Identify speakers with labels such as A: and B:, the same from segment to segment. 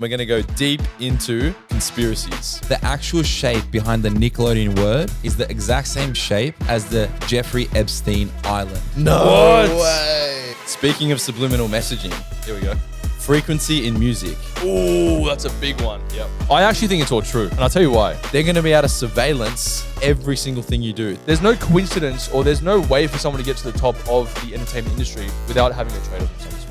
A: We're going to go deep into conspiracies.
B: The actual shape behind the Nickelodeon word is the exact same shape as the Jeffrey Epstein Island.
A: No way. Speaking of subliminal messaging, here we go. Frequency in music.
C: Ooh, that's a big one. Yep. I actually think it's all true, and I'll tell you why.
A: They're going to be able to surveillance every single thing you do.
C: There's no coincidence or there's no way for someone to get to the top of the entertainment industry without having a trade-off of some sort.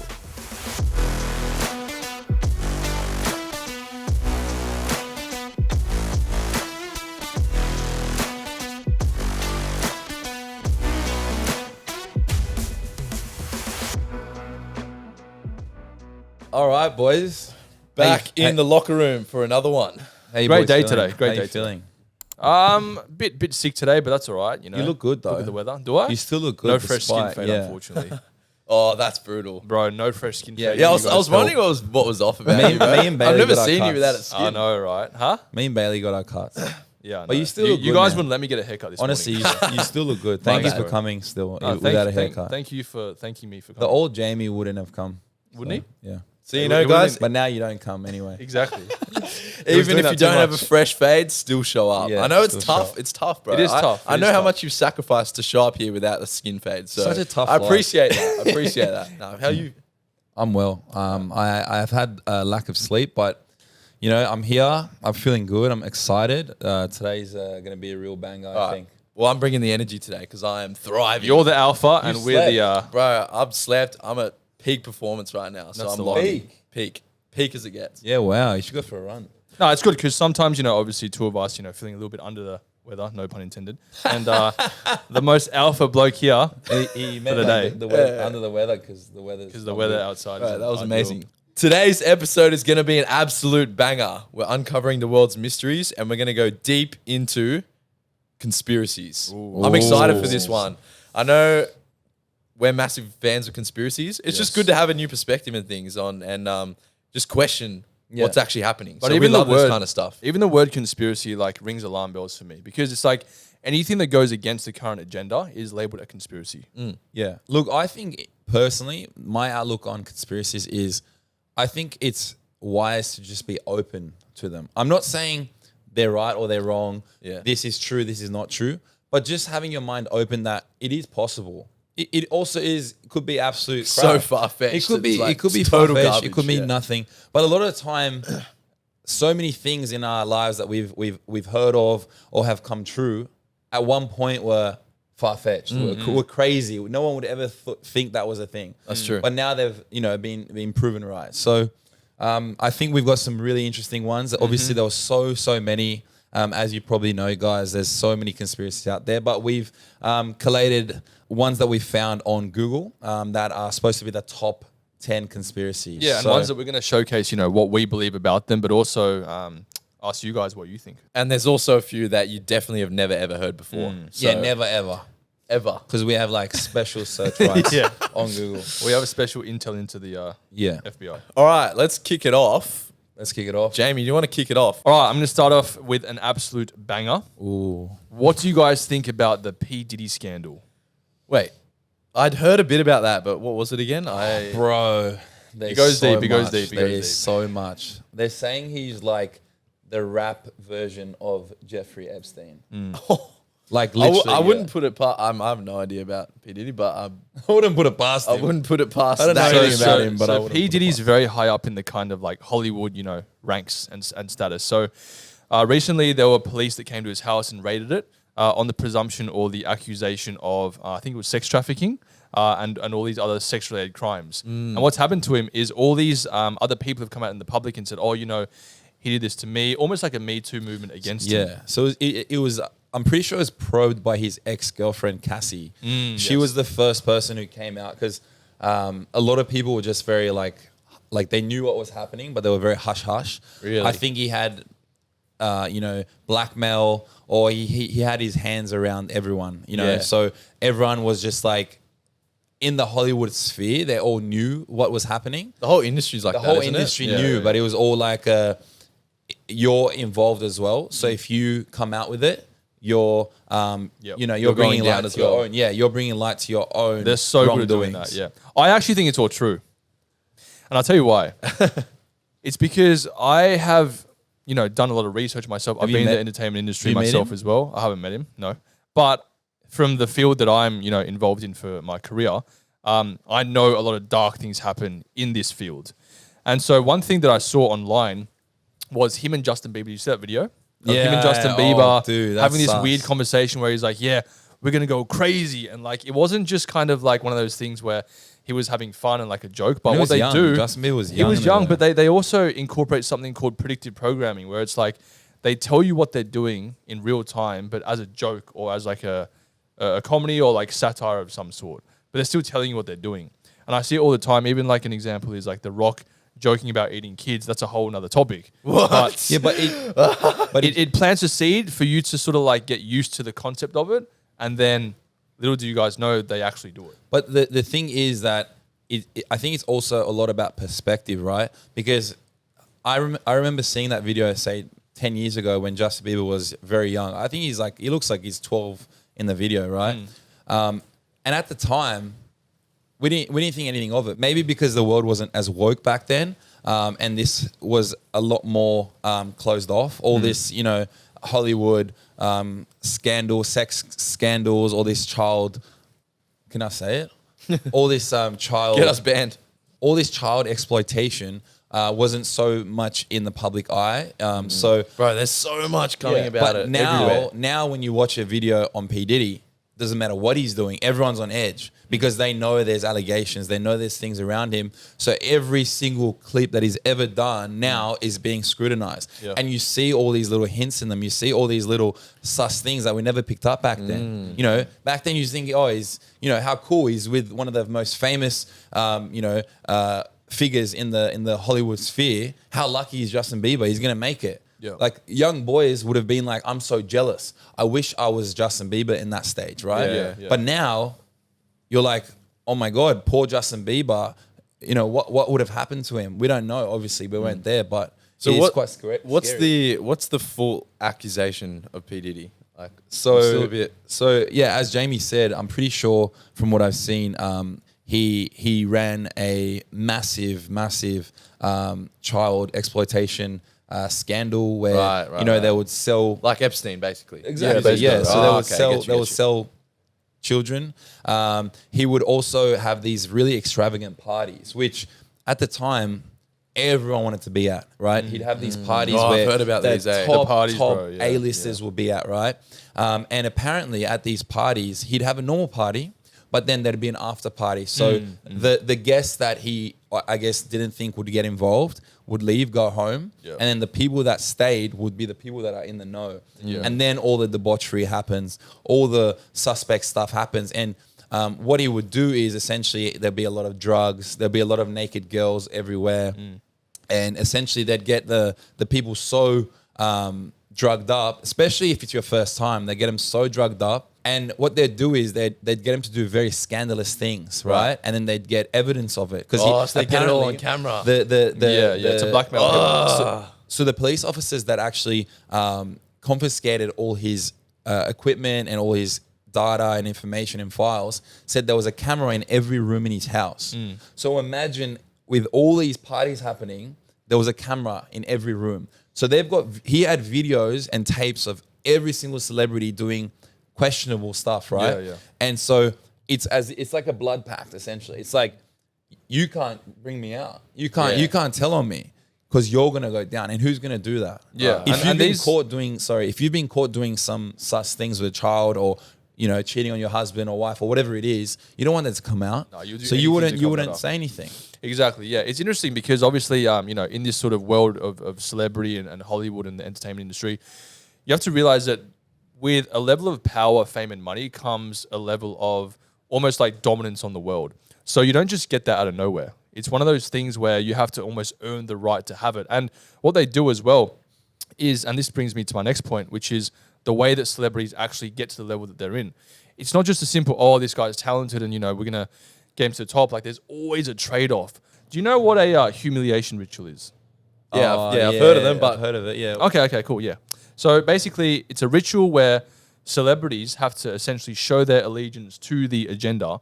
A: All right, boys. Back in the locker room for another one.
B: How you
C: Great
B: boys
C: day
B: feeling?
C: today. Great
B: How
C: day
B: you feeling?
C: Bit sick today, but that's all right. You know,
B: You look good though.
C: Look at the weather. Do I?
B: You still look good.
C: No fresh skin
B: despite-
C: fade,
B: yeah.
C: unfortunately.
A: Oh, that's brutal.
C: Bro, no fresh skin fade.
A: Yeah, I
C: You
A: was
C: guys
A: wondering
C: felt-
A: what was off about
B: Me-
A: you, bro.
B: me and Bayley
A: I've never
B: got our
A: seen you
B: cuts.
A: without a skin.
C: I know, right? Huh?
B: Me and Bayley got our cuts.
C: Yeah, I
B: But
C: know.
B: you still look
C: You
B: good,
C: guys
B: man.
C: wouldn't let me get a haircut this
B: Honestly,
C: morning.
B: you still look good.
C: My
B: Thank you
C: bad,
B: for
C: bro.
B: coming still
C: No,
B: without a haircut.
C: Thank you for thanking me for
B: The
C: coming.
B: old Jamie wouldn't have come.
C: Wouldn't
B: Yeah.
A: So you
C: It
A: know,
C: would've
A: guys,
C: been-
B: But now you don't come anyway.
C: Exactly.
A: even
C: doing
A: if
C: that
A: you
C: too
A: don't have a
C: much.
A: fresh fade, still show up.
B: Yeah,
A: I know it's
B: still show
A: tough.
B: up.
A: It's tough, bro.
C: It is tough.
A: I
C: It
A: know
C: is
A: how
C: tough.
A: much you sacrificed to show up here without the skin fade. So
B: Such a tough
A: I
B: life.
A: appreciate that. I appreciate that. No, how you?
B: I'm well. I've had a lack of sleep, but you know, I'm here. I'm feeling good. I'm excited. Today's going to be a real banger, I
A: All right.
B: think.
A: Well, I'm bringing the energy today because I am thriving.
C: You're the alpha, and we're the.
A: Bro, I've slept. I'm at peak performance right now. So
C: That's
A: I'm
C: the
A: locked.
C: one.
A: Peak as it gets.
B: Yeah, wow. You should go for a run.
C: No, it's good because sometimes, you know, obviously two of us, you know, feeling a little bit under the weather, no pun intended. And the most alpha bloke here,
B: He
C: For the day.
B: the weather, under the weather because the weather.
C: because the weather outside
A: Right,
C: is
A: that was
C: ideal.
A: amazing. Today's episode is going to be an absolute banger. We're uncovering the world's mysteries and we're going to go deep into conspiracies. I'm excited for this one. I know we're massive fans of conspiracies. It's just good to have a new perspective in things on and just question what's actually happening.
C: But
A: So
C: even
A: we love
C: the
A: this
C: word-
A: kind of stuff.
C: Even the word conspiracy like rings alarm bells for me because it's like anything that goes against the current agenda is labeled a conspiracy.
B: Yeah. Look, I think personally, my outlook on conspiracies is I think it's wise to just be open to them. I'm not saying they're right or they're wrong.
A: Yeah.
B: This is true, this is not true. But just having your mind open that it is possible. It also could be absolute
A: So
B: crap.
A: far-fetched.
B: It could be
A: It's like
B: it could be
A: total
B: far-fetched.
A: garbage,
B: It could mean
A: yeah.
B: nothing. But a lot of the time, so many things in our lives that we've heard of or have come true at one point were far-fetched, were crazy. No one would ever think that was a thing.
A: That's true.
B: But now they've been proven right. So I think we've got some really interesting ones. Obviously, there were so many. As you probably know, guys, there's so many conspiracies out there. But we've collated ones that we found on Google that are supposed to be the top 10 conspiracies.
C: Yeah, and
B: So-
C: ones that we're going to showcase, you know, what we believe about them, but also ask you guys what you think.
A: And there's also a few that you definitely have never ever heard before. So,
B: yeah, never ever.
A: ever.
B: Because we have like special search rights
C: Yeah.
B: on Google.
C: We have a special intel into the
B: Yeah.
C: FBI.
A: All right, let's kick it off.
B: Let's kick it off.
A: Jamie, you want to kick it off?
C: All right, I'm going to start off with an absolute banger.
B: Ooh.
C: What do you guys think about the P. Diddy scandal?
A: Wait, I'd heard a bit about that, but what was it again?
B: Bro, there's
C: It goes
B: so
C: deep, it goes
B: much.
C: deep, it
B: There
C: goes
B: is
C: deep.
B: so much. They're saying he's like the rap version of Jeffrey Epstein. Like literally.
A: I wouldn't put it past. I have no idea about P Diddy, but
B: I wouldn't put it past
A: I
B: him.
A: wouldn't put it past.
B: I don't know
A: that
B: anything
A: guy.
B: about him, but I wouldn't
C: P.
B: put it
C: Diddy's
B: past
C: very high up in the kind of like Hollywood, you know, ranks and status. So recently there were police that came to his house and raided it on the presumption or the accusation of, I think it was sex trafficking and all these other sex-related crimes. And what's happened to him is all these other people have come out in the public and said, oh, you know, he did this to me, almost like a Me Too movement against him.
B: Yeah. So it was, I'm pretty sure it was probed by his ex-girlfriend, Cassie. She was the first person who came out because a lot of people were just very like they knew what was happening, but they were very hush-hush.
A: Really?
B: I think he had, blackmail or he had his hands around everyone, you know.
A: Yeah.
B: So everyone was just like, in the Hollywood sphere, they all knew what was happening.
A: The whole industry's like
B: The
A: that.
B: whole
A: isn't it?
B: industry
A: Yeah.
B: knew, but it was all like you're involved as well. So if you come out with it, you're
C: Yep.
B: you're
A: You're
B: bringing
A: going down
B: light
A: as
B: to your
A: well.
B: own. Yeah, you're bringing light to your own.
C: They're so good at doing that,
B: wrongdoings.
C: yeah. I actually think it's all true. And I'll tell you why. It's because I have, done a lot of research myself. I've been in the entertainment industry myself as well. I haven't met him, no. But from the field that I'm, involved in for my career, I know a lot of dark things happen in this field. And so one thing that I saw online was him and Justin Bieber. You see that video? Of him and Justin Bieber having this weird conversation where he's like, yeah, we're going to go crazy. And like, it wasn't just kind of like one of those things where he was having fun and like a joke, but what they do,
B: Justin Bieber was young.
C: He was young, but they also incorporate something called predictive programming, where it's like they tell you what they're doing in real time, but as a joke or as like a comedy or like satire of some sort. But they're still telling you what they're doing. And I see it all the time. Even like an example is like The Rock joking about eating kids. That's a whole nother topic.
A: What?
C: But it plants a seed for you to sort of like get used to the concept of it, and then little do you guys know they actually do it.
B: But the thing is that I think it's also a lot about perspective, right? Because I remember seeing that video, say 10 years ago when Justin Bieber was very young. I think he looks like he's 12 in the video, right? And at the time, we didn't think anything of it. Maybe because the world wasn't as woke back then, and this was a lot more closed off. All this, Hollywood sex scandals, all this child. Can I say it? All this child.
A: Get us banned.
B: All this child exploitation wasn't so much in the public eye. So,
A: bro, there's so much coming about it.
B: Now, when you watch a video on P. Diddy, doesn't matter what he's doing, everyone's on edge because they know there's allegations, they know there's things around him. So every single clip that he's ever done now is being scrutinized. Yeah. And you see all these little hints in them. You see all these little sus things that we never picked up back then. Back then you just think, how cool he's with one of the most famous, figures in the Hollywood sphere. How lucky is Justin Bieber? He's going to make it. Yeah. Like young boys would have been like, I'm so jealous. I wish I was Justin Bieber in that stage, right?
C: Yeah.
B: But now you're like, oh my God, poor Justin Bieber. What would have happened to him? We don't know. Obviously, we weren't there, but it's quite scary.
A: What's the full accusation of P. Diddy? Like,
B: so as Jamie said, I'm pretty sure from what I've seen, he ran a massive child exploitation scandal where they would sell
A: like Epstein, basically.
B: Exactly. Yeah. So they would sell children. He would also have these really extravagant parties, which at the time everyone wanted to be at. Right? He'd have these parties where
A: I've heard about these
B: top
A: parties,
B: top
A: bro.
B: A-listers would be at. Right? And apparently at these parties, he'd have a normal party, but then there'd be an after party. So the guests that he, I guess, didn't think would get involved would leave, go home, and then the people that stayed would be the people that are in the know. And then all the debauchery happens, all the suspect stuff happens. And what he would do is essentially there'd be a lot of drugs, there'd be a lot of naked girls everywhere. And essentially they'd get the people so drugged up, especially if it's your first time, they get them so drugged up. And what they'd do is they'd get him to do very scandalous things, right? And then they'd get evidence of it.
A: So they get it all on camera.
C: It's a blackmail.
B: So the police officers that actually confiscated all his equipment and all his data and information and files said there was a camera in every room in his house. So imagine with all these parties happening, there was a camera in every room. So he had videos and tapes of every single celebrity doing questionable stuff, right?
C: Yeah.
B: And so it's like a blood pact essentially. It's like you can't bring me out. You can't tell on me because you're gonna go down. And who's gonna do that?
C: Yeah.
B: If you've been caught doing some such things with a child or cheating on your husband or wife or whatever it is, you don't want that to come out. No, you wouldn't say anything.
C: Exactly. Yeah. It's interesting because obviously, in this sort of world of celebrity and Hollywood and the entertainment industry, you have to realize that with a level of power, fame, and money comes a level of almost like dominance on the world. So you don't just get that out of nowhere. It's one of those things where you have to almost earn the right to have it. And what they do as well is, and this brings me to my next point, which is the way that celebrities actually get to the level that they're in. It's not just a simple, this guy's talented and, we're going to get him to the top. Like there's always a trade-off. Do you know what a humiliation ritual is?
A: I've heard of them, but heard of it, yeah.
C: Okay, cool, yeah. So basically, it's a ritual where celebrities have to essentially show their allegiance to the agenda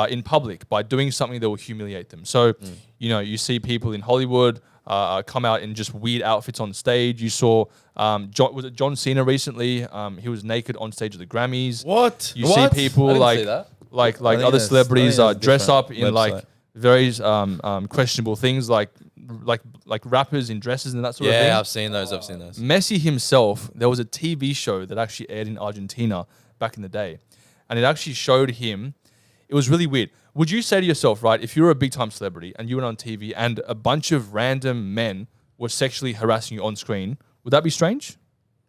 C: in public by doing something that will humiliate them. So, you see people in Hollywood, come out in just weird outfits on stage. You saw John Cena recently? He was naked on stage at the Grammys.
A: What?
C: You
A: What?
C: see people
A: I didn't see that.
C: like
B: I think
C: other
B: that's-
C: celebrities
B: I think that's
C: dress
B: different
C: up in like
B: website.
C: very questionable things, like rappers in dresses and that sort of thing.
A: Yeah, I've seen those.
C: Messi himself, there was a TV show that actually aired in Argentina back in the day, and it actually showed him. It was really weird. Would you say to yourself, right, if you were a big time celebrity and you went on TV and a bunch of random men were sexually harassing you on screen, would that be strange?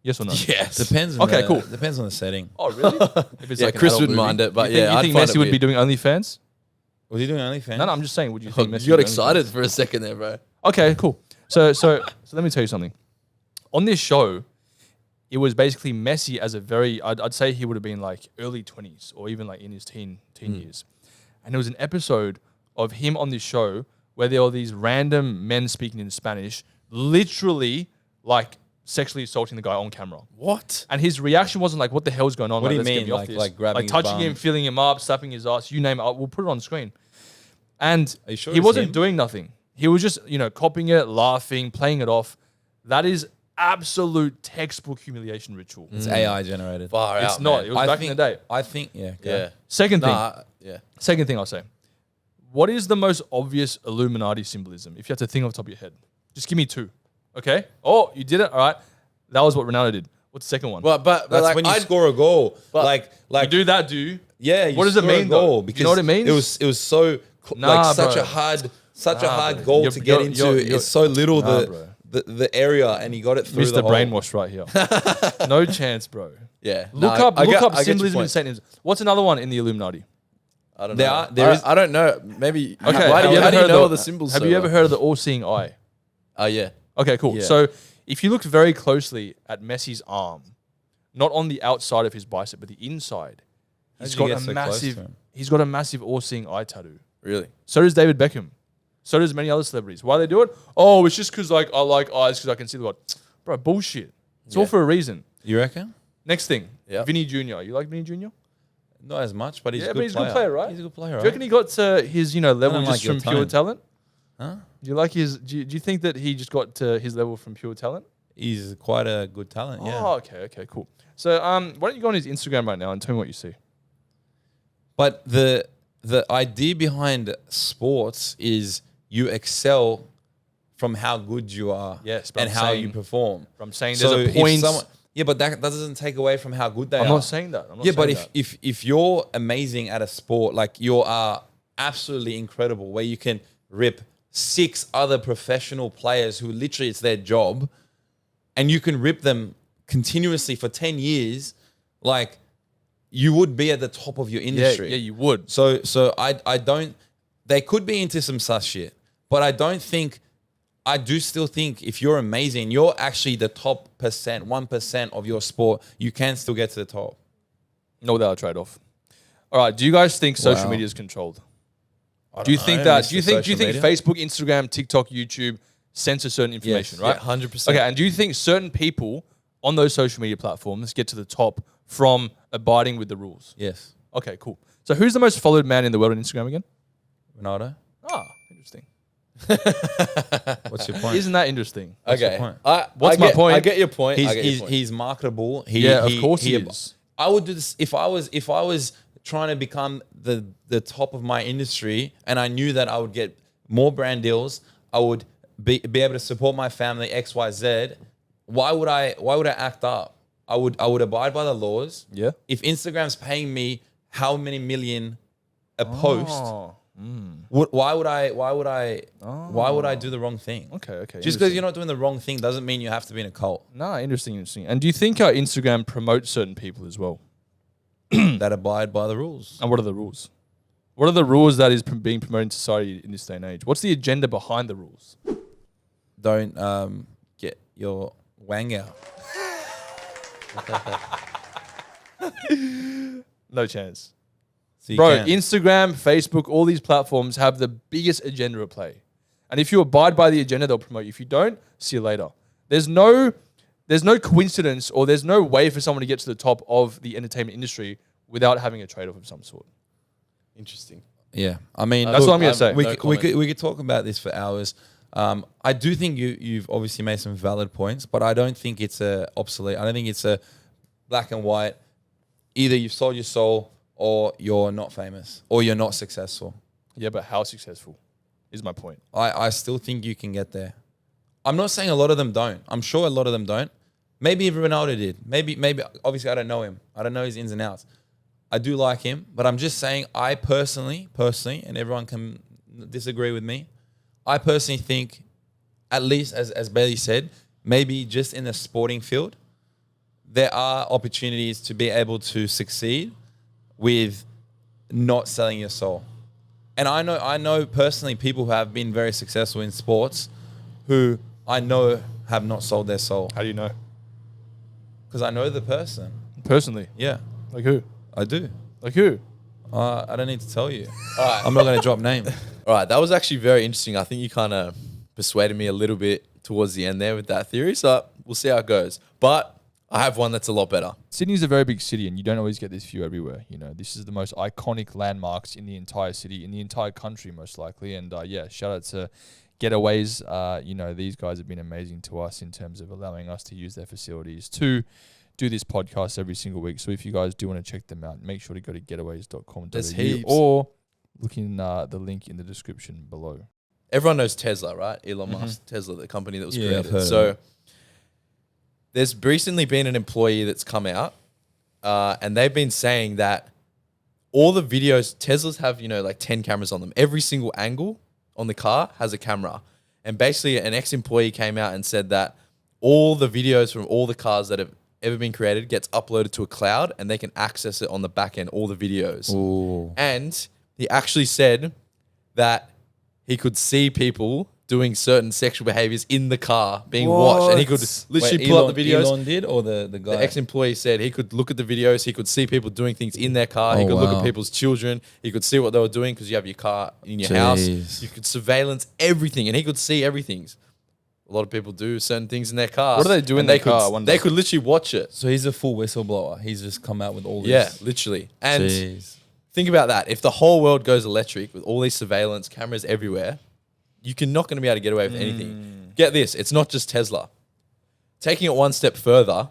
C: Yes or no?
A: Yes.
B: Depends.
C: Okay, cool.
B: Depends on the setting.
C: Oh, really? If it's
A: Yeah,
C: like an
A: Chris
C: adult
A: wouldn't
C: movie?
A: mind it, but
C: you think,
A: yeah,
C: you
A: I'd
C: think
A: find
C: Messi
A: it
C: would be
A: weird.
C: doing OnlyFans?
B: Was he doing OnlyFans?
C: No, I'm just saying. Would you think Messi?
A: You got
C: would do
A: excited
C: OnlyFans?
A: for a second there, bro.
C: Okay, cool. So let me tell you something. On this show, it was basically Messi as a very, I'd say he would have been like early 20s or even like in his teen years. And it was an episode of him on this show where there were these random men speaking in Spanish, literally like sexually assaulting the guy on camera.
A: What?
C: And his reaction wasn't like, what the hell's going on?
B: What do you
C: Let's get
B: mean?
C: off
B: Like-
C: this.
B: like grabbing his
C: touching
B: bum?
C: him, filling him up, slapping his ass, you name it. We'll put it on screen. And
B: Are you sure
C: he
B: it's
C: wasn't
B: him?
C: doing nothing. He was just, copying it, laughing, playing it off. That is absolute textbook humiliation ritual.
B: It's AI generated.
A: Far
C: It's
A: out,
C: not.
A: man.
C: It was back in the day.
B: I think. Yeah. Okay.
A: Yeah.
C: Second thing.
A: Yeah.
C: Second thing I'll say. What is the most obvious Illuminati symbolism? If you have to think off the top of your head. Just give me two. Okay? Oh, you did it? All right. That was what Ronaldo did. What's the second one?
A: But
B: That's
A: like,
B: when you
A: I'd-
B: score a goal. Like
C: you do that, do you?
B: Yeah. You
C: What does it
B: score a
C: mean, though?
B: goal
C: You
B: because
C: know what it means?
B: It was so
C: Nah,
B: such
C: bro.
B: a hard
C: bro.
B: goal
C: You're-
B: to get
C: you're-
B: into.
C: you're-
B: It's so little
C: Nah, bro.
B: the area, and he got it through
C: Mr.
B: the hole.
C: Brainwash right here. No chance, bro.
A: Yeah.
C: Look
A: No,
C: up
A: I get your
C: symbolism and
A: point.
C: Satanism. What's another one in the Illuminati?
A: I don't
B: There
A: know.
B: are- there is-
A: I don't know. Maybe.
C: Okay.
A: How do you
C: heard
A: know all the symbols?
C: Have
A: so
C: you ever
A: well?
C: heard of the all-seeing eye?
A: Oh yeah.
C: Okay, cool.
B: Yeah.
C: So if you look very closely at Messi's arm, not on the outside of his bicep, but the inside,
B: How'd
C: he's
B: you
C: got
B: get
C: a
B: so close
C: massive.
B: to him?
C: He's got a massive all-seeing eye tattoo.
A: Really?
C: So does David Beckham. So does many other celebrities. Why they do it? Oh, it's just because I like eyes because I can see the God. Bro, bullshit. It's all
A: Yeah.
C: for a reason.
B: You reckon?
C: Next thing,
A: Yeah.
C: Vinny Jr. You like Vinny Jr.?
B: Not as much, but he's
C: Yeah,
B: a good
C: but he's a
B: player.
C: good player, right?
B: He's a good player,
C: Do
B: right?
C: you reckon he got to his level
B: don't
C: just
B: like your
C: from pure
B: tone.
C: talent?
B: Huh?
C: Do you like his? Do you think that he just got to his level from pure talent?
B: He's quite a good talent. Yeah.
C: Oh, okay, cool. So, why don't you go on his Instagram right now and tell me what you see?
B: But the idea behind sports is you excel from how good you are,
C: Yes, but
B: and
C: I'm
B: how
C: saying-
B: you perform.
C: I'm saying
B: So
C: there's a
B: if
C: point.
B: yeah, but that doesn't take away from how good they
C: I'm
B: are.
C: not saying that. I'm not
B: Yeah,
C: saying
B: but
C: that.
B: if you're amazing at a sport, like you are absolutely incredible, where you can rip 6 other professional players who literally it's their job, and you can rip them continuously for 10 years, like you would be at the top of your industry.
C: yeah, you would.
B: So I don't. They could be into some such shit, but I don't think. I do still think if you're amazing, you're actually the top 1% of your sport. You can still get to the top.
C: No, without a trade-off. All right. Do you guys think social
B: Wow.
C: media is controlled?
B: I
C: Do you
B: don't
C: think
B: know,
C: that?
B: Mr.
C: Do you think
B: Social media.
C: Facebook, Instagram, TikTok, YouTube censor certain information? Right.
A: Yeah, 100%.
C: Okay. And do you think certain people on those social media platforms get to the top from abiding with the rules?
B: Yes,
C: Okay. Cool. So who's the most followed man in the world on Instagram again?
B: Ronaldo.
C: Ah, interesting.
B: What's your point?
C: Isn't that interesting?
B: What's your
A: Okay.
B: point?
C: What's my point?
A: I get your point. I get your
B: He's
A: point.
B: he's marketable.
C: Yeah, of course he is.
B: I would do this if I was trying to become the top of my industry, and I knew that I would get more brand deals. I would be able to support my family X Y Z. Why would I act up? I would abide by the laws.
C: Yeah.
B: If Instagram's paying me how many million a post,
C: Oh,
B: why would I do the wrong thing?
C: okay.
B: Just because you're not doing the wrong thing doesn't mean you have to be in a cult.
C: Nah, interesting. And do you think our Instagram promotes certain people as well?
B: That abide by the rules.
C: And what are the rules? What are the rules that is being promoted in society in this day and age? What's the agenda behind the rules?
B: Don't get your wang out.
C: No chance.
B: So you
C: Bro,
B: can.
C: Instagram, Facebook, all these platforms have the biggest agenda at play. And if you abide by the agenda, they'll promote you. If you don't, see you later. There's no coincidence or there's no way for someone to get to the top of the entertainment industry without having a trade-off of some sort.
A: Interesting.
B: Yeah, I mean,
C: That's what I'm gonna say.
B: We
A: No
B: could,
A: comment.
B: we could talk about this for hours. I do think you've obviously made some valid points, but I don't think it's a obsolete. I don't think it's a black and white. Either you've sold your soul or you're not famous or you're not successful.
C: Yeah, but how successful is my point.
B: I still think you can get there. I'm not saying a lot of them don't. I'm sure a lot of them don't. Maybe even Ronaldo did. Maybe. Obviously, I don't know him. I don't know his ins and outs. I do like him, but I'm just saying I personally, and everyone can disagree with me, I personally think, at least as Bayley said, maybe just in the sporting field, there are opportunities to be able to succeed with not selling your soul. And I know personally people who have been very successful in sports who I know have not sold their soul.
C: How do you know?
B: Because I know the person.
C: Personally?
B: Yeah,
C: Like who?
B: I do.
C: Like who?
B: I don't need to tell you. I'm not going to drop names.
A: All right, that was actually very interesting. I think you kind of persuaded me a little bit towards the end there with that theory. So we'll see how it goes. But I have one that's a lot better.
C: Sydney's a very big city, and you don't always get this view everywhere. You know, this is the most iconic landmarks in the entire city, in the entire country, most likely. And yeah, shout out to Getaways. You know, these guys have been amazing to us in terms of allowing us to use their facilities to do this podcast every single week. So if you guys do want to check them out, make sure to go to getaways.com.au or look in the link in the description below.
A: Everyone knows Tesla, right? Elon Musk, Tesla, the company that was
B: Yeah, I've
A: created.
B: heard of
A: So there's recently been an employee that's come out and they've been saying that all the videos, Teslas have, you know, like 10 cameras on them. Every single angle on the car has a camera. And basically an ex-employee came out and said that all the videos from all the cars that have ever been created gets uploaded to a cloud and they can access it on the back end, all the videos.
B: Ooh.
A: And he actually said that he could see people doing certain sexual behaviors in the car being watched. And he could literally pull up the videos.
B: Elon did, or the guy?
A: The ex-employee said he could look at the videos. He could see people doing things in their car. He could look at people's children. He could see what they were doing because you have your car in your house. You could surveillance everything and he could see everything. A lot of people do certain things in their cars.
C: What do they do in their car, I wonder?
A: They could literally watch it.
B: So he's a full whistleblower. He's just come out with all this.
A: Yeah, literally. And
B: Jeez.
A: think about that. If the whole world goes electric with all these surveillance cameras everywhere, you're not going to be able to get away with anything. Get this. It's not just Tesla. Taking it one step further,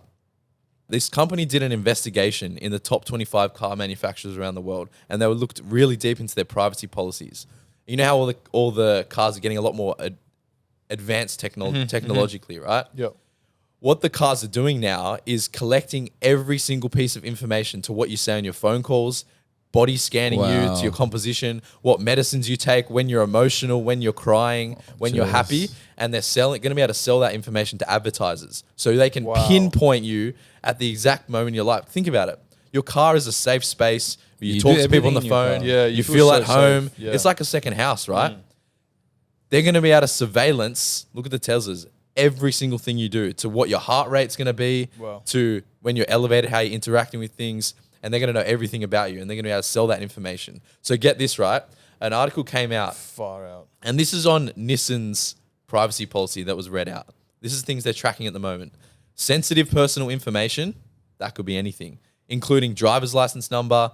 A: this company did an investigation in the top 25 car manufacturers around the world, and they looked really deep into their privacy policies. You know how all the cars are getting a lot more advanced technologically, right?
C: Yep.
A: What the cars are doing now is collecting every single piece of information to what you say on your phone calls, body scanning you to your composition, what medicines you take, when you're emotional, when you're crying, when you're happy, and they're going to be able to sell that information to advertisers. So they can pinpoint you at the exact moment in your life. Think about it. Your car is a safe space where you talk to people on the phone.
C: Yeah,
A: you feel
C: so
A: at home.
C: safe. Yeah.
A: It's like a second house, right? They're going to be able to surveillance, look at the Teslas, every single thing you do, to what your heart rate's going to be, to when you're elevated, how you're interacting with things, and they're going to know everything about you, and they're going to be able to sell that information. So get this, right? An article came out.
C: Far out.
A: And this is on Nissan's privacy policy that was read out. This is things they're tracking at the moment. Sensitive personal information, that could be anything, including driver's license number,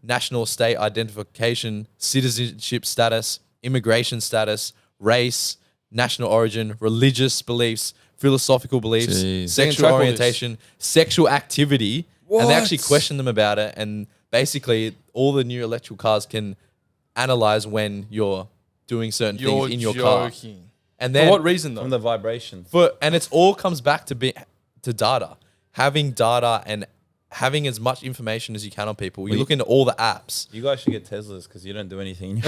A: national state identification, citizenship status, immigration status, race, national origin, religious beliefs, philosophical beliefs, sexual orientation, sexual activity. And they actually question them about it. And basically, all the new electrical cars can analyze when you're doing certain things in your car. And then,
C: for what reason, though?
B: From the vibration.
A: And it all comes back to data. Having data and having as much information as you can on people. You look into all the apps.
B: You guys should get Teslas because you don't do anything.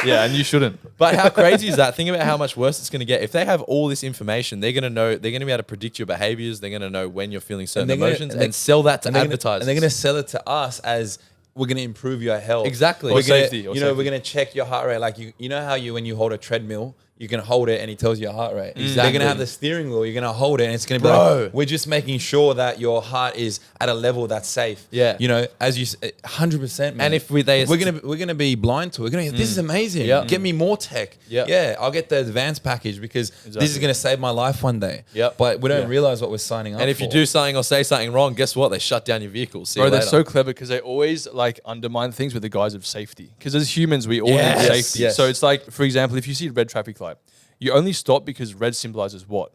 C: Yeah, and you shouldn't.
A: But how crazy is that? Think about how much worse it's going to get. If they have all this information, they're going to know, they're going to be able to predict your behaviors. They're going to know when you're feeling certain emotions and sell that to advertisers.
B: And they're going to sell it to us as we're going to improve your health.
A: Exactly.
B: We're
C: safety.
B: We're going to check your heart rate. Like you know how when you hold a treadmill, you can hold it and he tells you your heart rate.
A: Exactly.
B: They're going to have the steering wheel. You're going to hold it and it's going to be like, we're just making sure that your heart is at a level that's safe.
A: Yeah.
B: You know, as you 100%, man.
A: And if we're
B: going to be blind to it. We're going to this is amazing.
A: Yeah.
B: Get me more tech. Yeah. I'll get the advanced package because this is going to save my life one day.
A: Yep.
B: But we don't realize what we're signing up for.
A: And if you do something or say something wrong, guess what? They shut down your vehicle. See
C: Bro,
A: you
C: they're
A: later.
C: so clever because they always like undermine things with the guise of safety. Because as humans, we all need
A: Yes.
C: safety.
A: Yes.
C: So it's like, for example, if you see a red traffic light, you only stop because red symbolizes what?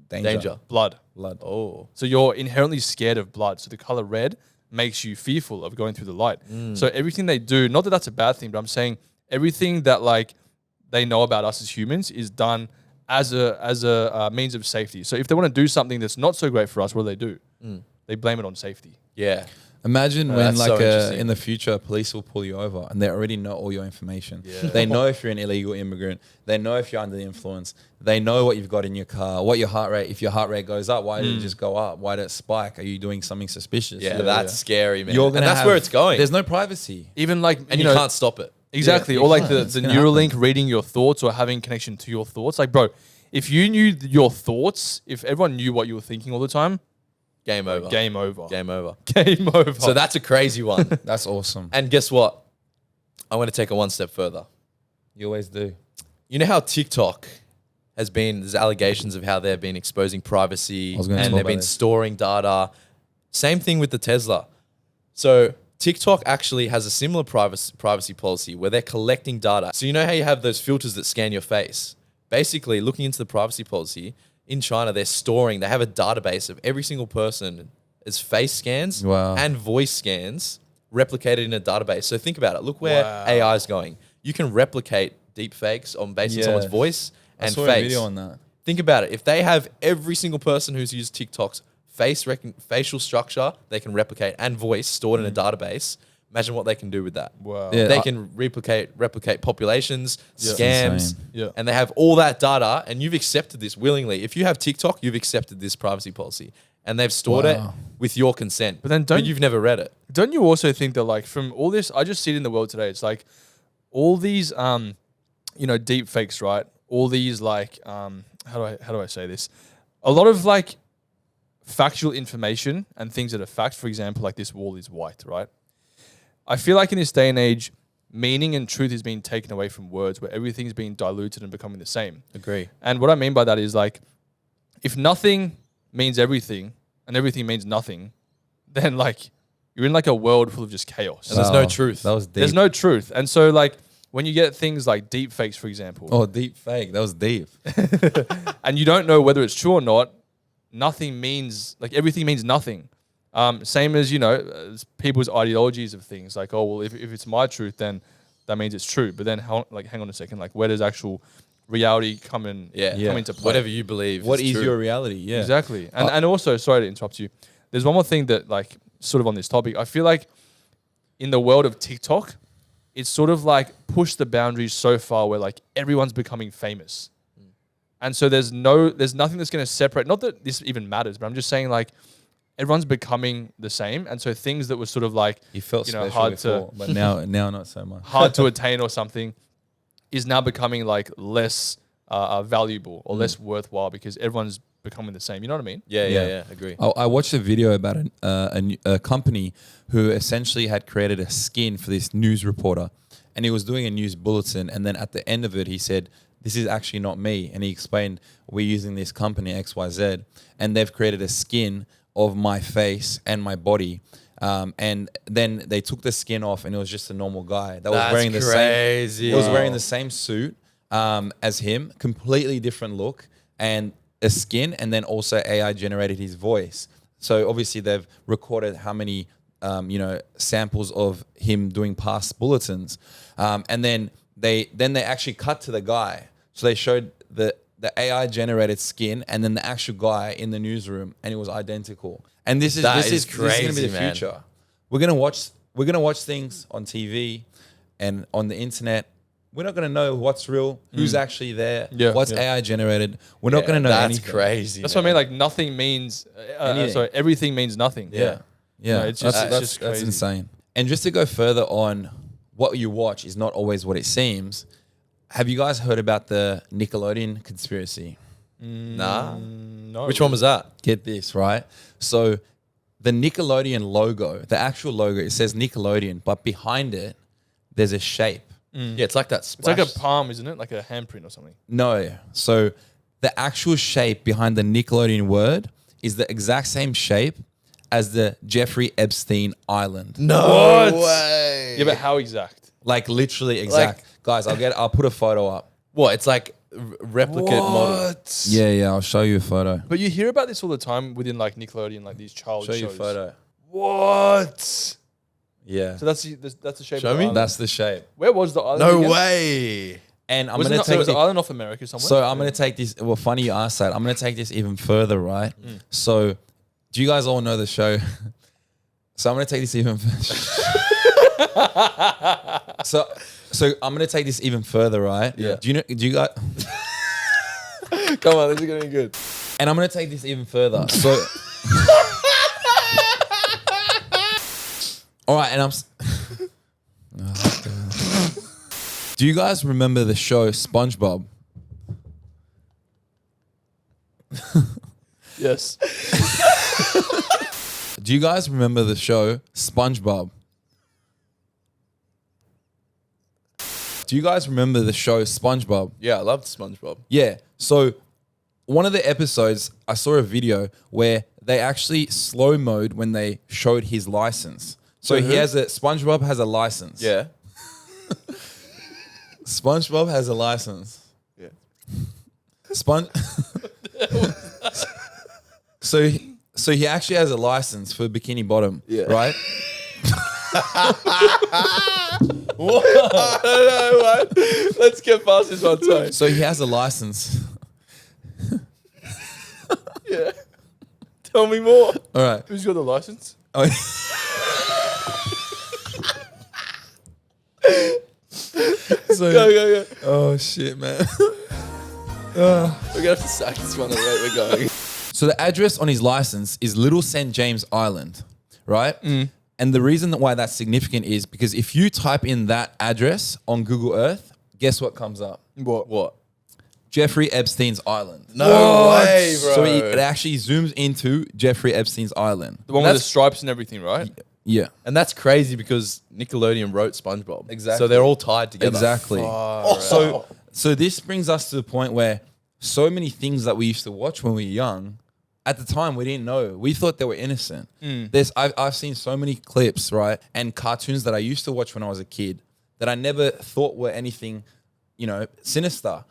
A: Danger.
C: Blood.
A: Oh.
C: So you're inherently scared of blood. So the color red makes you fearful of going through the light. So everything they do, not that that's a bad thing, but I'm saying everything that like they know about us as humans is done as a means of safety. So if they want to do something that's not so great for us, what do? They blame it on safety.
A: Yeah.
B: Imagine when
A: that's so interesting.
B: in the future, police will pull you over and they already know all your information.
C: Yeah.
B: They know if you're an illegal immigrant. They know if you're under the influence. They know what you've got in your car, what your heart rate. If your heart rate goes up, why did it just go up? Why did it spike? Are you doing something suspicious?
A: Yeah, that's scary, man.
B: You're
A: And
B: gonna
A: that's where it's going.
B: There's no privacy.
C: Even like,
A: And you can't stop it.
C: Exactly.
B: Yeah,
C: or
B: you
C: like
B: can't.
C: the
B: It's gonna
C: Neuralink reading your thoughts or having connection to your thoughts. Like, bro, if you knew your thoughts, if everyone knew what you were thinking all the time,
A: Game over.
C: game over.
A: Game over.
C: Game over.
A: So that's a crazy one.
B: That's awesome.
A: And guess what? I want to take it one step further.
B: You always do.
A: You know how TikTok there's allegations of how they've been exposing privacy
B: I was gonna
A: and
B: talk
A: they've
B: about
A: been
B: this.
A: storing data. Same thing with the Tesla. So TikTok actually has a similar privacy policy where they're collecting data. So you know how you have those filters that scan your face? Basically, looking into the privacy policy, in China, they have a database of every single person as face scans
B: Wow.
A: and voice scans replicated in a database. So think about it. Look where AI is going. You can replicate deep fakes based on someone's voice
B: I
A: and
B: saw
A: face.
B: a video on that.
A: Think about it. If they have every single person who's used TikTok's facial structure, they can replicate and voice stored in a database. Imagine what they can do with that.
C: Wow.
B: Yeah.
A: They can replicate populations, scams,
B: insane.
C: Yeah.
A: and they have all that data, and you've accepted this willingly. If you have TikTok, you've accepted this privacy policy, and they've stored it
B: Wow.
A: with your consent.
C: But then
A: you've never read it.
C: Don't you also think that like from all this, I just see it in the world today. It's like all these, deep fakes, right? All these like, how do I say this? A lot of like factual information and things that are fact. For example, like this wall is white, right? I feel like in this day and age, meaning and truth is being taken away from words where everything's being diluted and becoming the same.
A: Agree.
C: And what I mean by that is like, if nothing means everything and everything means nothing, then like you're in like a world full of just chaos.
A: And there's no truth.
B: That was deep.
C: There's no truth. And so like when you get things like deep fakes, for example,
B: Oh, deep fake. That was deep.
C: and you don't know whether it's true or not, nothing means, like everything means nothing. Same as, as people's ideologies of things like, oh, well, if it's my truth, then that means it's true. But then hang on a second, like where does actual reality come into play?
A: Whatever you believe.
B: What
A: is
B: is
A: true.
B: your reality? Yeah.
C: Exactly. And also, sorry to interrupt you, there's one more thing that like sort of on this topic, I feel like in the world of TikTok, it's sort of like pushed the boundaries so far where like everyone's becoming famous. And so there's nothing that's going to separate, not that this even matters, but I'm just saying like everyone's becoming the same. And so things that were sort of like,
B: You felt special
C: hard
B: before, but now not so much.
C: hard to attain or something is now becoming like less valuable or less worthwhile because everyone's becoming the same. You know what I mean?
A: Yeah. Agree.
B: I watched a video about a company who essentially had created a skin for this news reporter, and he was doing a news bulletin, and then at the end of it, he said, "This is actually not me," and he explained, "We're using this company XYZ, and they've created a skin of my face and my body." And then they took the skin off, and it was just a normal guy that was wearing the
A: crazy.
B: same. Was wearing the same suit as him, completely different look, and a skin, and then also AI generated his voice. So obviously they've recorded how many samples of him doing past bulletins, and then they actually cut to the guy. So they showed the AI generated skin and then the actual guy in the newsroom, and it was identical. And this is
A: That is
B: going to be
A: crazy,
B: the
A: man.
B: future. We're gonna watch things on TV and on the internet. We're not gonna know what's real, who's actually there, what's AI generated. We're not gonna know
A: That's
B: anything.
A: crazy.
C: That's what I mean. Like nothing means, everything means nothing.
B: Yeah.
C: No, it's just
B: that's
C: crazy.
B: insane. And just to go further on, what you watch is not always what it seems. Have you guys heard about the Nickelodeon conspiracy?
A: Nah.
C: No.
A: Which one was that?
B: Get this, right? So the Nickelodeon logo, the actual logo, it says Nickelodeon, but behind it, there's a shape.
A: Yeah, it's like that
C: It's
A: splash.
C: like a palm, isn't it? Like a handprint or something.
B: No. So the actual shape behind the Nickelodeon word is the exact same shape as the Jeffrey Epstein Island.
A: No way.
C: Yeah, but how exact?
B: Like literally exact. Guys, I'll put a photo up.
A: What? It's like replicate model.
B: Yeah, I'll show you a photo.
C: But you hear about this all the time within like Nickelodeon, like these child
B: Show
C: shows.
B: you a photo.
C: What?
B: Yeah.
C: So that's the shape.
A: Show
C: of the
A: me.
C: island.
B: That's the shape.
C: Where was the island?
A: No
C: again?
A: way.
B: And I'm
C: Was
B: going to take
C: was the
B: it.
C: island off America somewhere?
B: So I'm going to take this. Well, funny you asked that. I'm going to take this even further, right? So, do you guys all know the show? So I'm going to take this even. so I'm going to take this even further, right?
A: Yeah.
B: Do you guys?
A: Come on, this is gonna be good.
B: And I'm going to take this even further. So. All right, and Oh, God. Do you guys remember the show SpongeBob?
C: Yes.
B: Do you guys remember the show SpongeBob? Do you guys remember the show SpongeBob?
A: Yeah, I loved SpongeBob.
B: Yeah. So one of the episodes, I saw a video where they actually slow mode when they showed his license. So he has SpongeBob has a license.
A: Yeah.
B: SpongeBob has a license.
A: Yeah.
B: So he actually has a license for Bikini Bottom, right?
A: What? I don't know, what? Let's get past this one. Sorry.
B: So he has a license.
A: Yeah. Tell me more.
B: All right.
C: Who's got the license?
B: Oh, so,
A: Go.
B: oh shit, man.
A: We're gonna have to sack this one the way we're going.
B: So the address on his license is Little St. James Island, right? And the reason why that's significant is because if you type in that address on Google Earth, guess what comes up?
A: What?
B: Jeffrey Epstein's Island.
A: No way, bro.
B: So it actually zooms into Jeffrey Epstein's Island.
C: The one with the stripes and everything, right?
B: Yeah.
A: And that's crazy because Nickelodeon wrote SpongeBob.
B: Exactly.
A: So they're all tied together.
B: Exactly. So this brings us to the point where so many things that we used to watch when we were young, at the time we didn't know. We thought they were innocent. I've seen so many clips, right, and cartoons that I used to watch when I was a kid that I never thought were anything, sinister.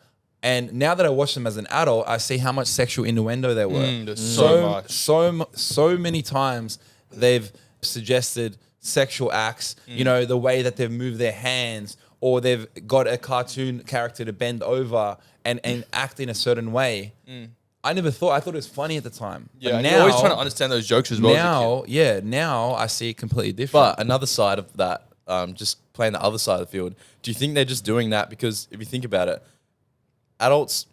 B: And now that I watch them as an adult, I see how much sexual innuendo there were.
C: There's so much.
B: So many times they've suggested sexual acts, the way that they've moved their hands, or they've got a cartoon character to bend over and act in a certain way. I thought it was funny at the time.
C: Yeah,
B: But
C: and
B: now,
C: you're always trying to understand those jokes as well.
B: Now I see it completely different.
A: But another side of that, just playing the other side of the field, do you think they're just doing that because if you think about it, adults,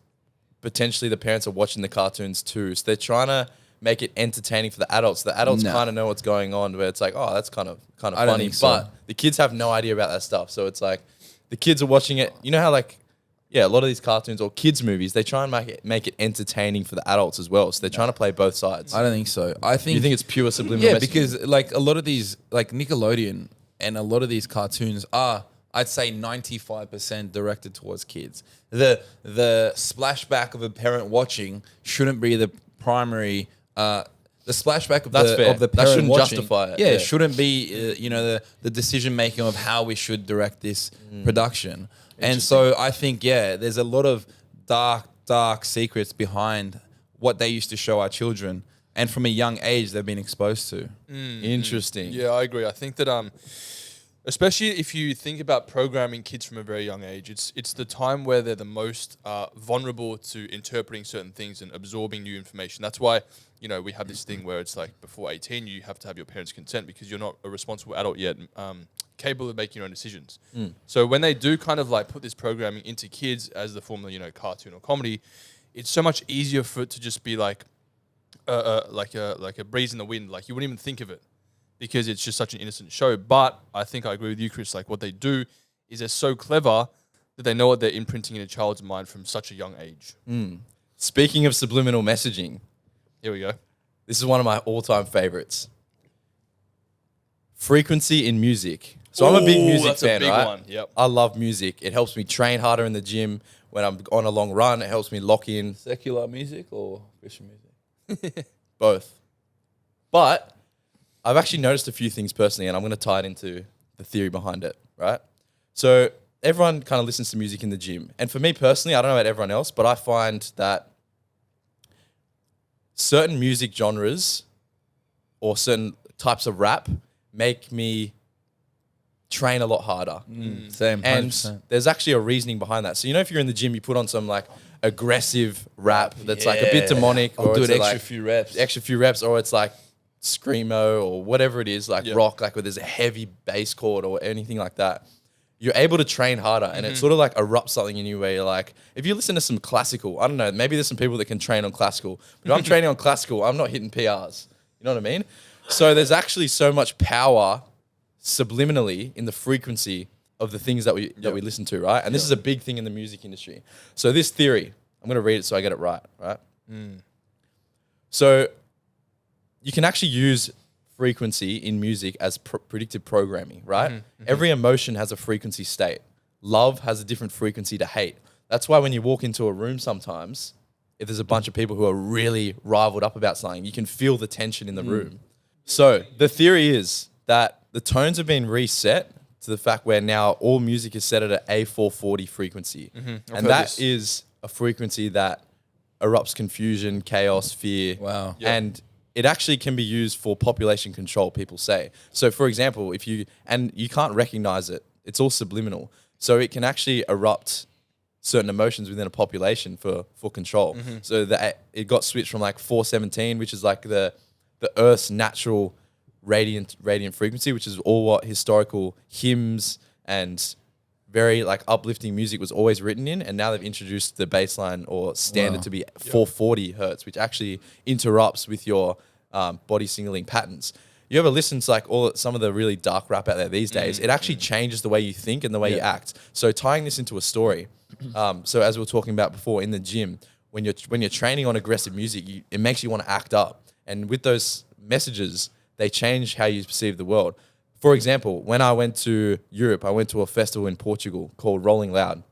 A: potentially the parents are watching the cartoons too. So they're trying to make it entertaining for the adults. The adults kind of know what's going on where it's like, oh, that's kind of
B: I don't
A: funny.
B: think so.
A: But the kids have no idea about that stuff. So it's like the kids are watching it. You know how a lot of these cartoons or kids movies, they try and make it entertaining for the adults as well. So they're trying to play both sides.
B: I don't think so.
A: You think it's pure subliminal messaging?
B: because like a lot of these, like Nickelodeon and a lot of these cartoons are, I'd say 95% directed towards kids. The splashback of a parent watching shouldn't be the primary. The splashback of
A: That's fair.
B: of the
A: That
B: parent
A: shouldn't
B: watching,
A: justify it.
B: Yeah,
A: Yeah.
B: it shouldn't be the decision making of how we should direct this production. And so I think there's a lot of dark secrets behind what they used to show our children, and from a young age they've been exposed to.
A: Interesting.
C: Yeah, I agree. I think that especially if you think about programming kids from a very young age, it's the time where they're the most vulnerable to interpreting certain things and absorbing new information. That's why we have this thing where it's like before 18 you have to have your parents' consent because you're not a responsible adult yet, capable of making your own decisions. So when they do kind of like put this programming into kids as the form of cartoon or comedy, it's so much easier for it to just be like a breeze in the wind. Like you wouldn't even think of it, because it's just such an innocent show. But I think I agree with you, Chris. Like what they do is they're so clever that they know what they're imprinting in a child's mind from such a young age.
A: Speaking of subliminal messaging,
C: Here we go.
A: this is one of my all-time favorites. Frequency in music. So I'm a big music
C: that's a
A: fan,
C: big
A: right?
C: one. Yep.
A: I love music. It helps me train harder in the gym. When I'm on a long run, it helps me lock in.
B: Secular music or Christian music?
A: Both. But I've actually noticed a few things personally, and I'm going to tie it into the theory behind it, right? So everyone kind of listens to music in the gym. And for me personally, I don't know about everyone else, but I find that certain music genres or certain types of rap make me train a lot harder.
B: Same.
A: And
B: 100%.
A: there's actually a reasoning behind that. So, you know, if you're in the gym, you put on some like aggressive rap that's like a bit demonic.
B: I'll do
A: it's
B: an extra
A: like
B: few reps.
A: extra few reps, or it's like screamo or whatever it is, like rock, like where there's a heavy bass chord or anything like that. You're able to train harder, and it sort of like erupts something in you where you're like, if you listen to some classical, I don't know, maybe there's some people that can train on classical, but if I'm training on classical, I'm not hitting PRs. You know what I mean? So there's actually so much power subliminally in the frequency of the things that we listen to, right? And this is a big thing in the music industry. So this theory, I'm going to read it so I get it right? So you can actually use frequency in music as predictive programming, right? Every emotion has a frequency state. Love has a different frequency to hate. That's why when you walk into a room sometimes, if there's a bunch of people who are really rivaled up about something, you can feel the tension in the room. So the theory is that the tones have been reset to the fact where now all music is set at an A440 frequency. And that is a frequency that erupts confusion, chaos, fear.
B: Wow.
A: And it actually can be used for population control, people say. So for example, you can't recognize it, it's all subliminal. So it can actually erupt certain emotions within a population for control. So that it got switched from like 417, which is like the Earth's natural radiant frequency, which is all what historical hymns and very like uplifting music was always written in, and now they've introduced the baseline or standard to be 440 hertz, which actually interrupts with your body signaling patterns. You ever listen to like some of the really dark rap out there these days? It actually changes the way you think and the way you act. So tying this into a story, so as we were talking about before in the gym, when you're training on aggressive music, it makes you want to act up, and with those messages, they change how you perceive the world. For example, when I went to Europe, I went to a festival in Portugal called Rolling Loud.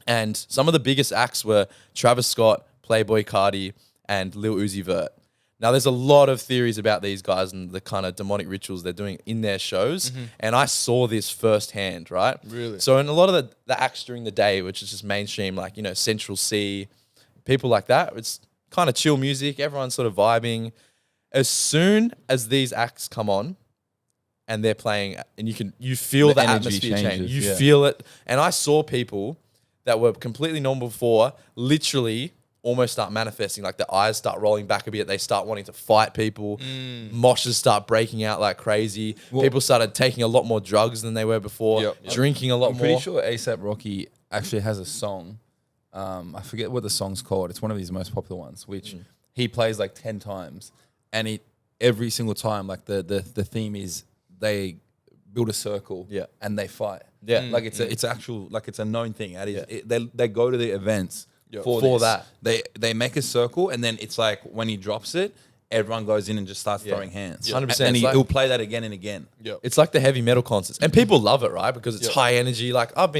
A: And some of the biggest acts were Travis Scott, Playboi Carti, and Lil Uzi Vert. Now, there's a lot of theories about these guys and the kind of demonic rituals they're doing in their shows. And I saw this firsthand, right?
C: Really?
A: So in a lot of the acts during the day, which is just mainstream, like, you know, Central C, people like that, it's kind of chill music. Everyone's sort of vibing. As soon as these acts come on, and they're playing, and you feel the atmosphere change. You feel it. And I saw people that were completely normal before literally almost start manifesting. Like the eyes start rolling back a bit. They start wanting to fight people. Moshes start breaking out like crazy. People started taking a lot more drugs than they were before. Drinking a lot more.
B: I'm pretty sure A$AP Rocky actually has a song. I forget what the song's called. It's one of his most popular ones, which he plays like 10 times. And every single time, like the theme is, they build a circle and they fight. Like it's actual, like it's a known thing. They go to the events for that. They make a circle, and then it's like when he drops it, everyone goes in and just starts throwing hands.
A: 100%.
B: And he'll play that again and again.
A: It's like the heavy metal concerts. And people love it, right? Because it's high energy. Like I've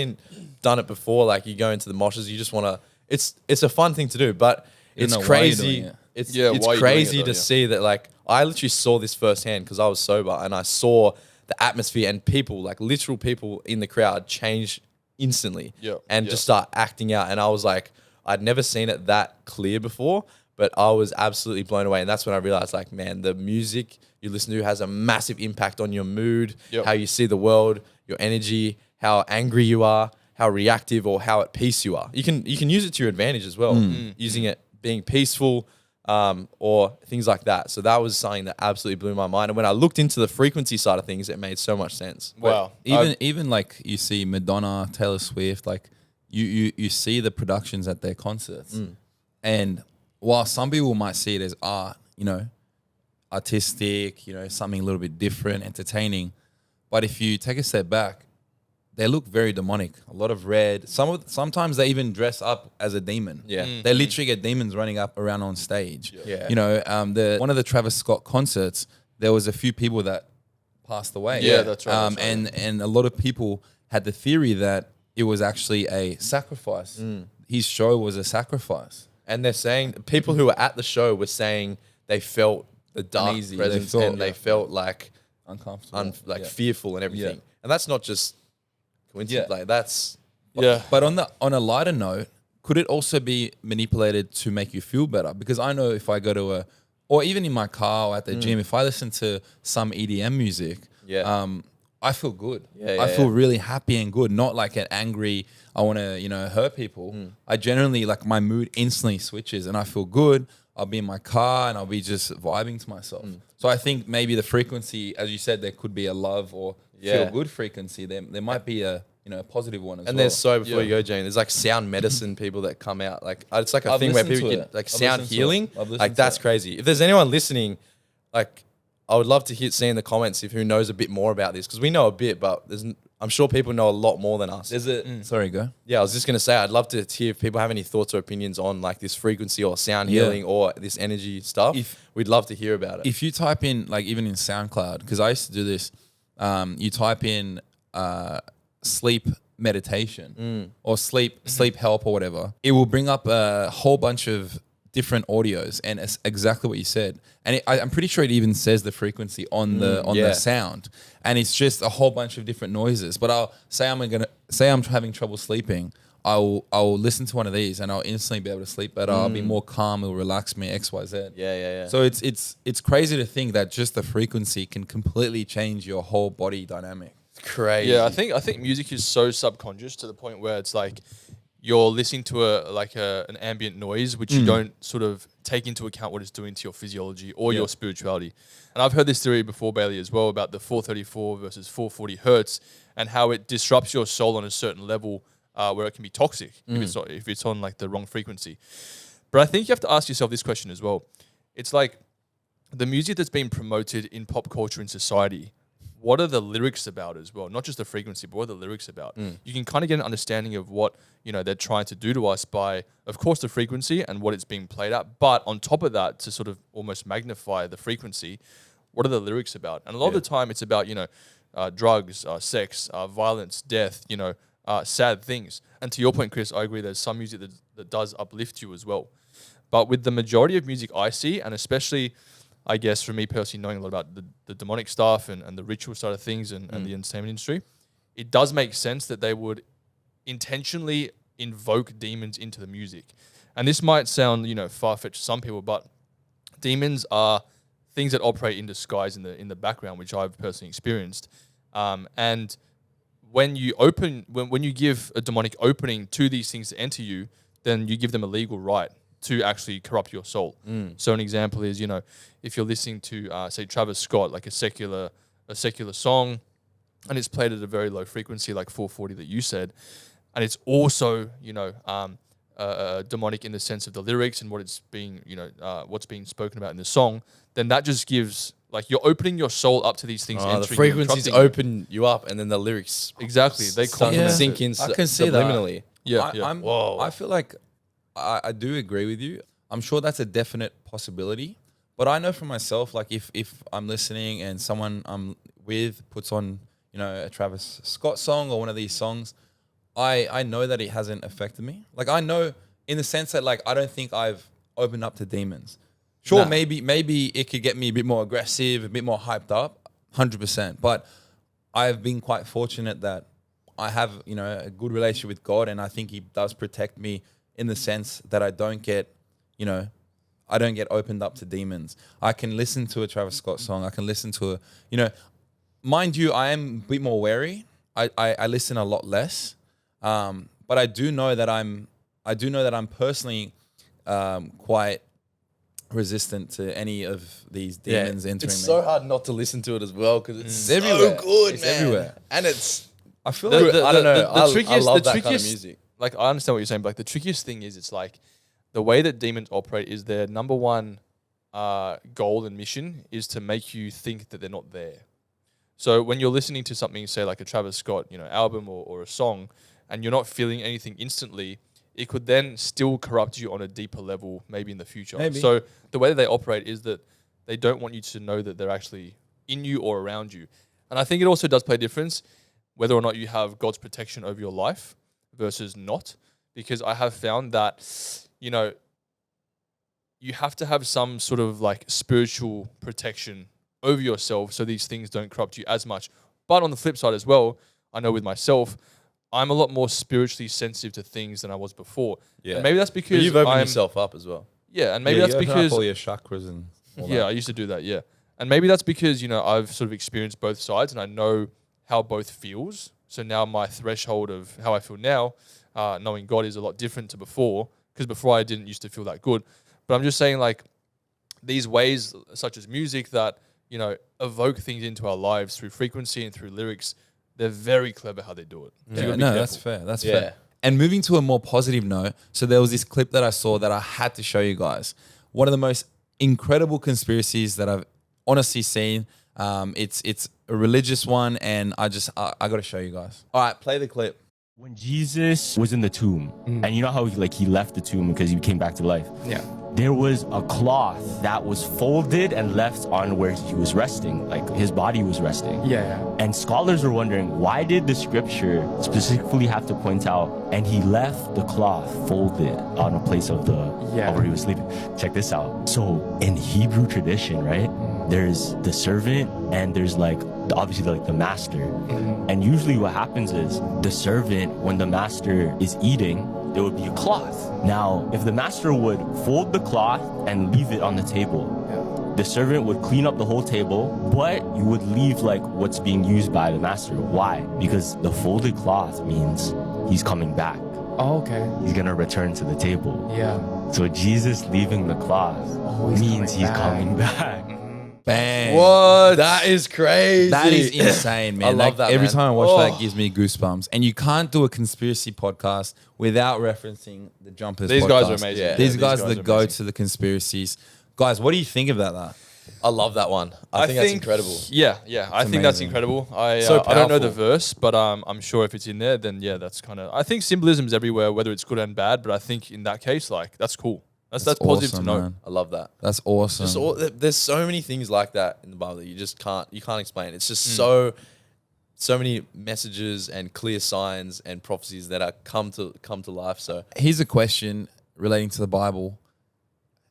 A: done it before. Like you go into the moshes, you just want to, it's a fun thing to do, but it's crazy. It's crazy to see that. Like I literally saw this firsthand because I was sober, and I saw the atmosphere and people, like literal people in the crowd, change instantly and just start acting out. And I was like, I'd never seen it that clear before, but I was absolutely blown away. And that's when I realized, like, man, the music you listen to has a massive impact on your mood, how you see the world, your energy, how angry you are, how reactive or how at peace you are. You can use it to your advantage as well, using it being peaceful, or things like that. So that was something that absolutely blew my mind. And when I looked into the frequency side of things, it made so much sense.
C: Wow.
B: Even like you see Madonna, Taylor Swift, like you see the productions at their concerts. And while some people might see it as art, you know, artistic, you know, something a little bit different, entertaining. But if you take a step back, they look very demonic. A lot of red. Sometimes they even dress up as a demon. They literally get demons running up around on stage. You know, one of the Travis Scott concerts, there was a few people that passed away.
C: That's right.
B: And a lot of people had the theory that it was actually a sacrifice. His show was a sacrifice.
A: And they're saying, people who were at the show were saying they felt the dark
B: Uneasy.
A: presence, they felt like
B: Uncomfortable.
A: fearful and everything. And that's not just
B: Yeah.
A: Like that's
C: Yeah.
B: But on a lighter note, could it also be manipulated to make you feel better? Because I know if I go to or even in my car or at the gym, if I listen to some EDM music,
A: Yeah.
B: I feel good.
A: Yeah,
B: I feel
A: yeah.
B: really happy and good, not like an angry, I want to, hurt people. I generally, like, my mood instantly switches and I feel good. I'll be in my car and I'll be just vibing to myself. So I think maybe the frequency, as you said, there could be a love or feel
A: Yeah.
B: good frequency. There might be a positive one as well.
A: And there's before
C: Yeah.
A: you go, Jane, there's like sound medicine people that come out. Like it's like a
B: I've
A: thing where
B: listened
A: people
B: to
A: get
B: it.
A: like
B: I've
A: sound
B: listened to it.
A: healing.
B: I've listened
A: Like
B: to
A: that's
B: it.
A: crazy. If there's anyone listening, like I would love to see in the comments if who knows a bit more about this, because we know a bit, but I'm sure people know a lot more than us.
B: There's a sorry, go.
A: Yeah, I was just gonna say I'd love to hear if people have any thoughts or opinions on like this frequency or sound
B: Yeah.
A: healing or this energy stuff. We'd love to hear about it.
B: If you type in, like, even in SoundCloud, because I used to do this, you type in sleep meditation or sleep help or whatever, it will bring up a whole bunch of different audios, and it's exactly what you said. And I'm pretty sure it even says the frequency on the sound, and it's just a whole bunch of different noises. But I'll say I'm having trouble sleeping. I'll listen to one of these and I'll instantly be able to sleep better. I'll be more calm. It'll relax me. XYZ.
A: Yeah.
B: So it's crazy to think that just the frequency can completely change your whole body dynamic.
A: Crazy.
C: Yeah, I think music is so subconscious to the point where it's like you're listening to an ambient noise which you don't sort of take into account what it's doing to your physiology or your spirituality. And I've heard this theory before, Bayley, as well, about the 434 versus 440 hertz and how it disrupts your soul on a certain level where it can be toxic if it's on like the wrong frequency. But I think you have to ask yourself this question as well. It's like the music that's being promoted in pop culture in society, what are the lyrics about as well? Not just the frequency, but what are the lyrics about? You can kind of get an understanding of what they're trying to do to us by, of course, the frequency and what it's being played at. But on top of that, to sort of almost magnify the frequency, what are the lyrics about? And a lot of the time, it's about drugs, sex, violence, death, sad things. And to your point, Chris, I agree. There's some music that does uplift you as well. But with the majority of music I see, and especially, I guess, for me personally, knowing a lot about the demonic stuff and the ritual side of things and the entertainment industry, it does make sense that they would intentionally invoke demons into the music. And this might sound, far-fetched to some people, but demons are things that operate in disguise in the background, which I've personally experienced. And when you give a demonic opening to these things to enter you, then you give them a legal right to actually corrupt your soul. So an example is, if you're listening to, say, Travis Scott, like a secular song, and it's played at a very low frequency, like 440 that you said, and it's also, demonic in the sense of the lyrics and what it's being, what's being spoken about in the song, then that just gives, like, you're opening your soul up to these things.
A: The
C: entering
A: frequencies
C: and corrupting
A: open you up, and then the lyrics
C: Exactly. They complement
A: sink
C: it.
A: in
B: I can see that.
A: subliminally.
C: Yeah,
B: I feel like I do agree with you. I'm sure that's a definite possibility. But I know for myself, like if I'm listening and someone I'm with puts on, a Travis Scott song or one of these songs, I know that it hasn't affected me. Like, I know in the sense that, like, I don't think I've opened up to demons. Sure,
A: Nah.
B: maybe it could get me a bit more aggressive, a bit more hyped up, 100%. But I've been quite fortunate that I have, a good relationship with God, and I think He does protect me in the sense that I don't get opened up to demons. I can listen to a Travis Scott song. I can listen to mind you, I am a bit more wary. I listen a lot less, but I do know that I'm personally quite resistant to any of these demons entering
A: It's
B: me.
A: so hard not to listen to it as well because it's so
B: everywhere.
A: good,
B: It's
A: man.
B: everywhere.
A: And it's
B: I feel
C: The-
B: like
C: the-
A: I don't know.
C: the
A: I
C: trickiest-
A: love
C: the
A: that kind of
C: trickiest-
A: music.
C: Like, I understand what you're saying, but like the trickiest thing is, it's like the way that demons operate is their number one goal and mission is to make you think that they're not there. So when you're listening to something, say like a Travis Scott, album or a song, and you're not feeling anything instantly, it could then still corrupt you on a deeper level, maybe in the future.
B: Maybe.
C: So the way that they operate is that they don't want you to know that they're actually in you or around you. And I think it also does play a difference whether or not you have God's protection over your life versus not, because I have found that, you have to have some sort of like spiritual protection over yourself so these things don't corrupt you as much. But on the flip side as well, I know with myself, I'm a lot more spiritually sensitive to things than I was before.
A: Yeah.
C: And maybe that's
A: But
C: because
A: you've opened yourself up as well.
C: Yeah, and maybe
B: Yeah,
C: that's
B: you open up
C: because
B: all your chakras and all
C: yeah,
B: that.
C: I used to do that. Yeah, and maybe that's because I've sort of experienced both sides and I know how both feels. So now my threshold of how I feel now, knowing God, is a lot different to before. Because before I didn't used to feel that good. But I'm just saying, like, these ways, such as music, that evoke things into our lives through frequency and through lyrics. They're very clever how they do it. So you
B: Yeah,
C: gotta be
B: no,
C: careful.
B: that's fair. That's
A: Yeah.
B: fair. And moving to a more positive note, so there was this clip that I saw that I had to show you guys. One of the most incredible conspiracies that I've honestly seen. It's a religious one, and I got to show you guys. All right, play the clip.
D: When Jesus was in the tomb, and you know how he left the tomb because he came back to life?
E: Yeah.
D: There was a cloth that was folded and left on where he was resting, like his body was resting.
E: Yeah.
D: And scholars are wondering, why did the scripture specifically have to point out, and he left the cloth folded on a place of where he was sleeping? Check this out. So in Hebrew tradition, right, there's the servant and there's obviously the master. And usually what happens is the servant, when the master is eating, there would be a cloth. Now, if the master would fold the cloth and leave it on the table, the servant would clean up the whole table, but you would leave what's being used by the master. Why? Because the folded cloth means he's coming back.
E: Oh, okay.
D: He's gonna return to the table.
E: Yeah.
D: So Jesus leaving the cloth means he's coming back.
B: Bang.
A: What? That is crazy.
B: That is insane, man.
A: I love that,
B: Every
A: man.
B: time I watch
A: Oh.
B: that, gives me goosebumps. And you can't do a conspiracy podcast without referencing the Jumpers
C: These
B: podcast.
C: guys are amazing.
A: Yeah.
B: These guys are the
C: amazing.
B: go-to the conspiracies. Guys, what do you think about that?
A: I love that one. I think that's incredible.
C: Yeah. I think that's
B: amazing.
C: incredible. I
A: So
C: I don't know the
A: powerful.
C: verse, but I'm sure if it's in there, then yeah, that's kind of. I think symbolism is everywhere, whether it's good and bad. But I think in that case, that's cool. That's positive
B: awesome,
C: to know.
B: man.
A: I love that.
B: That's awesome.
A: There's so many things like that in the Bible that you can't explain. It's just
C: Mm.
A: so many messages and clear signs and prophecies that are come to life. So
B: Here's a question relating to the Bible.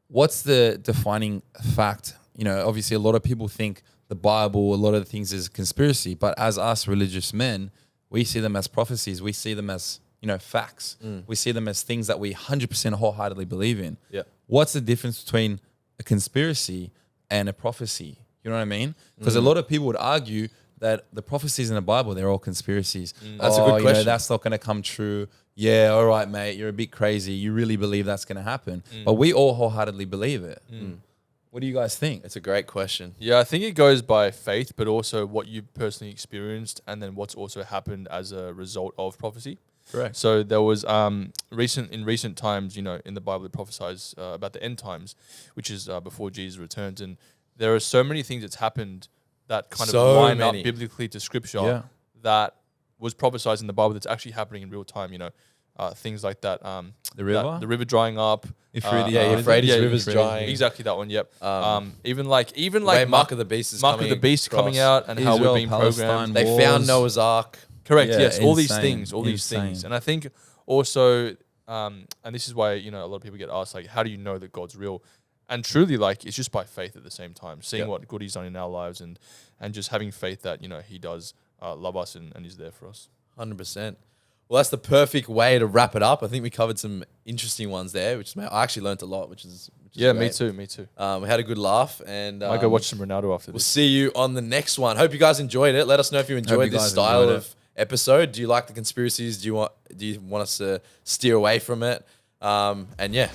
B: What's the defining fact? Obviously a lot of people think the Bible, a lot of the things is a conspiracy, but as us religious men, we see them as prophecies. We see them as, facts. We see them as things that we 100% wholeheartedly believe in.
A: Yeah.
B: What's the difference between a conspiracy and a prophecy? You know what I mean? Because a lot of people would argue that the prophecies in the Bible, they're all conspiracies.
A: That's a good question.
B: That's not going to come true. Yeah, all right, mate, you're a bit crazy. You really believe that's going to happen. But we all wholeheartedly believe it. What do you guys think?
A: it's a great question.
C: Yeah, I think it goes by faith, but also what you personally experienced, and then what's also happened as a result of prophecy.
B: Correct.
C: So there was in recent times, in the Bible it prophesies about the end times, which is before Jesus returns, and there are so many things that's happened that kind
A: So
C: of line
A: many.
C: up biblically to Scripture
B: Yeah.
C: that was prophesied in the Bible that's actually happening in real time. Things like that.
B: The river?
C: the river drying up.
A: Euphrates River's drying.
C: Exactly that one. Yep. Even
A: Way
C: like
A: Mark of the Beast is
C: Mark of the Beast
A: across.
C: coming out and how
B: Israel,
C: we're being
B: Palestine,
C: programmed.
A: They
B: Wars.
A: found Noah's Ark.
C: Correct.
B: Yeah,
C: Yes. All these
B: insane,
C: things. All these
B: insane.
C: things. And I think also, and this is why a lot of people get asked how do you know that God's real? And truly, it's just by faith at the same time, seeing
A: Yeah.
C: what good He's done in our lives, and just having faith that He does love us and is there for us.
A: 100%. Well, that's the perfect way to wrap it up. I think we covered some interesting ones there, I actually learned a lot, which is
C: Yeah,
A: great.
C: me too.
A: We had a good laugh, and
C: I go watch some Ronaldo after
A: we'll
C: this.
A: see you on the next one. Hope you guys enjoyed it. Let us know if you enjoyed
B: you
A: this
B: guys
A: style
B: enjoyed
A: of episode. Do you like the conspiracies? Do you want us to steer away from it? And yeah,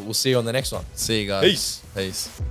A: we'll see you on the next one.
B: See you guys.
A: Peace.
B: Peace.